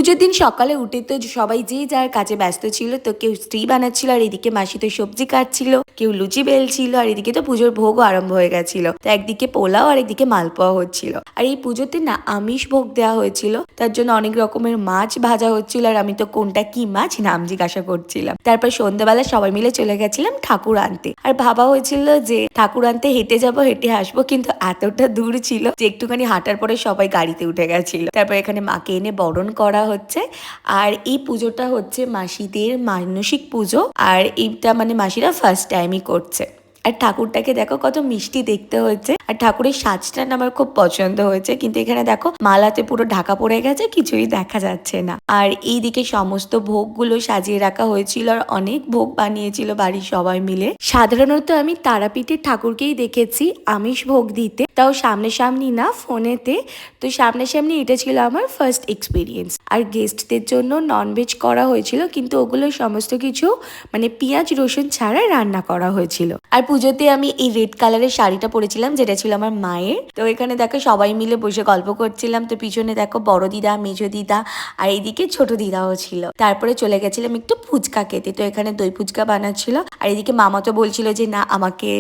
পুজোর দিন সকালে উঠে তো সবাই যে যার কাজে ব্যস্ত ছিল, তো কেউ স্ত্রী বানাচ্ছিল আর এদিকে মাসি তো সবজি কাটছিল, কেউ লুচি বেলছিল আর এদিকে তো পুজোর ভোগও আরম্ভ হয়ে গেছিল। তো একদিকে পোলাও আর একদিকে মালপোয়া হচ্ছিল। আর এই পুজোতে না আমিষ ভোগ দেওয়া হয়েছিল, তার জন্য অনেক রকমের মাছ ভাজা হচ্ছিল আর আমি তো কোনটা কি মাছ নাম জিজ্ঞাসা করছিলাম। তারপর সন্ধ্যাবেলা সবাই মিলে চলে গেছিলাম ঠাকুর আনতে। আর ভাবা হয়েছিল যে ঠাকুর আনতে হেঁটে যাবো, হেঁটে আসবো, কিন্তু এতটা দূর ছিল যে একটুখানি হাঁটার পরে সবাই গাড়িতে উঠে গেছিল। তারপর এখানে মাকে এনে বরণ করা হচ্ছে। আর এই পুজোটা হচ্ছে মাসিদের মানসিক পুজো, আর এইটা মানে মাসিরা ফার্স্ট টাইমই করছে। আর ঠাকুরটাকে দেখো কত মিষ্টি দেখতে হয়েছে, আর ঠাকুরের সাজটা না আমার খুব পছন্দ হয়েছে। কিন্তু এখানে দেখো মালাতে পুরো ঢাকা পড়ে গেছে, কিছুই দেখা যাচ্ছে না। আর এইদিকে সমস্ত ভোগগুলো সাজিয়ে রাখা হয়েছিল আর অনেক ভোগ বানিয়েছিল বাড়ির সবাই মিলে। সাধারণত আমি তারাপীঠের ঠাকুরকেই দেখেছি আমিষ ভোগ দিতে, তাও সামনাসামনি না, ফোনেতে। তো সামনাসামনি এটা ছিল আমার ফার্স্ট এক্সপিরিয়েন্স। আর গেস্টদের জন্য ননভেজ করা হয়েছিল, কিন্তু ওগুলো সমস্ত কিছু মানে পেঁয়াজ রসুন ছাড়া রান্না করা হয়েছিল। আর পুজোতে আমি এই রেড কালারের শাড়িটা পরেছিলাম, যেটা ছিল আমার মায়ের। তো এখানে দেখো সবাই মিলে বসে গল্প করছিলাম। তো পিছনে দেখো বড় দিদা, মেজো দিদা আর এইদিকে ছোট দিদাও ছিল। তারপরে চলে গেছিলাম একটু ফুচকা খেতে। তো এখানে দই ফুচকা বানাচ্ছিল, আর এদিকে মামা তো বলছিল যে না আমাকে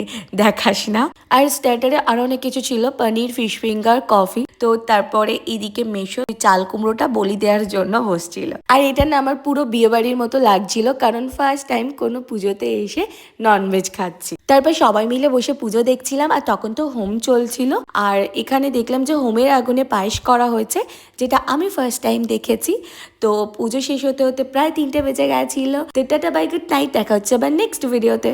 দেখাস না। আর স্টার্টারে আরো অনেক কিছু ছিল, পনির, ফিশ ফিঙ্গার, কফি। তো তারপরে এদিকে মেশো চাল কুমড়োটা বলি দেওয়ার জন্য বসছিল। আর এটা না আমার পুরো বিয়ে বাড়ির মতো লাগছিল, কারণ ফার্স্ট টাইম কোনো পুজোতে এসে ননভেজ খাচ্ছি। তারপর সবাই মিলে বসে পুজো দেখছিলাম, আর তখন তো হোম চলছিল। আর এখানে দেখলাম যে হোমের আগুনে পায়েস করা হয়েছে, যেটা আমি ফার্স্ট টাইম দেখেছি। তো পুজো শেষ হতে হতে প্রায় 3টে বেজে গেছিল। তো টাটা বাই, গুড নাইট, দেখা হচ্ছে আবার নেক্সট ভিডিওতে।